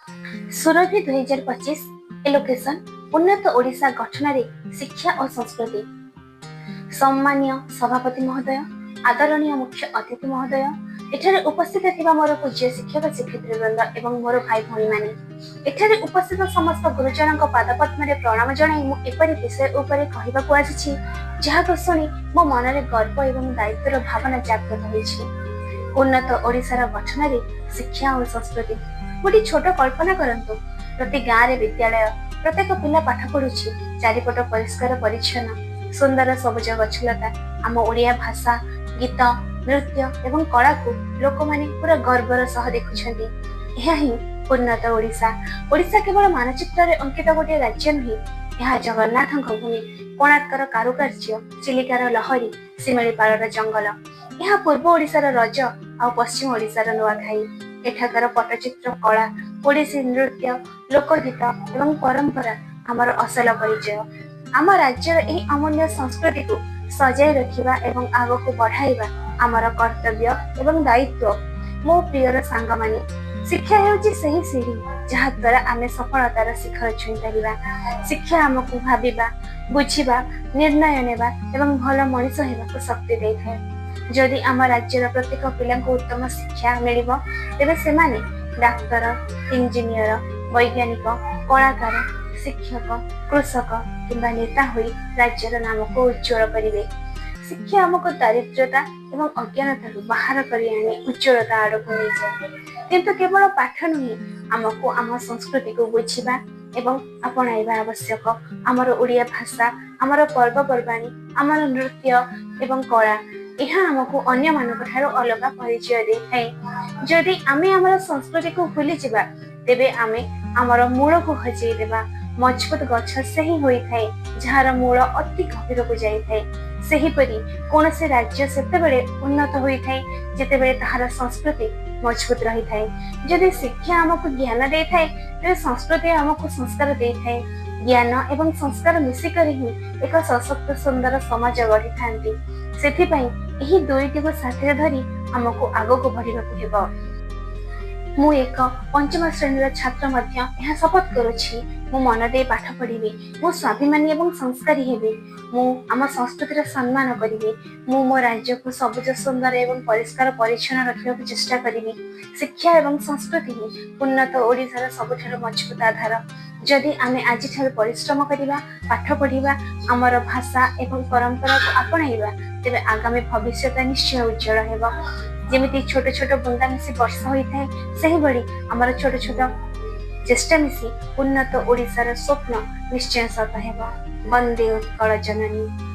Surabhi 2025 allocation उन्नत ओडिशा गठनरे शिक्षा और संस्कृति। सम्मान्य सभापति महोदय, आदरणीय मुख्य अतिथि महोदय, एठारे उपस्थित थिबा मोर पूज्य शिक्षक शिक्षयित्री वृंद एवं मोर भाई भौणी माने, एठारे उपस्थित समस्त गुरुजनक पादपद्मरे प्रणाम जणाई मु एपरि विषय उपरे कहिबाकु आसिछि जाहाको सुनी मो मनरे गर्व एवं दायित्वर भावना जागृत होइछि। उन्नत ओडिशार गठनरे शिक्षा और संस्कृति। गोटे छोट कल्पना करंतु, प्रति गाँव रे विद्यालय, प्रत्येक पिला पाठ पढ़ुछि, चारिपट परिष्कार परिच्छन्न, सुंदर सबुज गछलता, आम ओडिया भाषा, गीत, नृत्य एवं कला को लोक माने पूरा गर्वर सह देखुछन्ति। यह ही उन्नत ओडिशा। ओडिशा केवल मानचित्र रे अंकित गोटे राज्य नुहे, यह जगन्नाथଙ୍କ भूमि, कोणार्कर कारुकार्य, चिलिकार लहरी, शिमिलीपाଳର जंगल। यह पूर्व ओडिशार रज आ पश्चिम ओडिशार नुआखाई। एठाकार पट्टचित्र कला, ओडिसी नृत्य, लोकगीत एवं परंपरा आमर असल परिचय। आम राज्यर एही अमूल्य संस्कृति को सजाई रखिबा एवं आगको बढ़ाइबा आमर कर्तव्य एवं दायित्व। मो प्रियर सांग माने, शिक्षा हेउची सही सीढ़ी जहा द्वारा आमे सफलतार शिखर छुई परिबा। शिक्षा आमको भाबिबा, बुझिबा, निर्णय नेबा एवं भल मनिष हेबाको शक्ति दैଥାଏ। जदि आम राज्यर प्रत्येक पिला उत्तम शिक्षा मिलिबो, तेबे सेमाने डाक्तर, इंजीनियर, वैज्ञानिक, कलाकार, शिक्षक, कृषक किंबा नेता होई राज्यर नाम को उज्जवल करिवे। शिक्षा आमको दारिद्रता एवं अज्ञानता बाहर करी आने उज्जवलता आड़क नहीं जाए। किंतु केवल पाठ नुहे, आमको आम संस्कृति को बुझिबा एवं अपनाइबा आवश्यक। आमर ओडिया भाषा, आमर पर्वपर्वाणी, आमर नृत्य एवं कला यह आमको अन्य मानक ठारो अलग परिचय देइथाय। जदि आमे आमर संस्कृति को भूली जिबा, तेबे आमे आमर मूल को हजेई देबा। मजबूत गछ सही होई थाए जहार मूल अति गभीर को जाई थाए। सही परी कोनसे राज्य सेतेबेले उन्नत होई थाए जेतेबेले ताहार संस्कृति मजबूत रही थाए। जदि शिक्षा आमको ज्ञान देई थाए, तेबे संस्कृति आमको संस्कार देई थाए। ज्ञान एवं संस्कार मिसिकर ही एक सशक्त सुंदर समाज गढ़ी थांती। सेथि पई एही दुईटी को साथी धरी आमको आगको बढ़िबाकु हेबो। मु एक पंचम श्रेणी छात्र मध्य यह शपथ करुछि, मु मन दे पाठ पढ़िबे, मु स्वाभिमानी एवं संस्कारी हेबे, मु आम संस्कृतिर सम्मान करिबे, मु मो राज्य को सबुज सुंदर एवं परिष्कार परिच्छन्न रखिबाकु चेष्टा करिबे। शिक्षा एवं संस्कृति ही उन्नत ओडिशार सबुठार मजबूत आधार। जदि आमे आज ठार परिश्रम करिबा, पाठ पढ़िबा, आमर भाषा एवं परंपरा को आपणाइबा, तेबे आगामी भविष्य निश्चय उज्जवल हेबो। जेमिति छोट छोट बुंदा मिसी वर्षा होई थाए, सही बड़ी आमर छोट छोट चेष्टा मिसी उन्नत ओडिशार स्वप्न निश्चय सत हेबो। बंदे उत्कल जननी।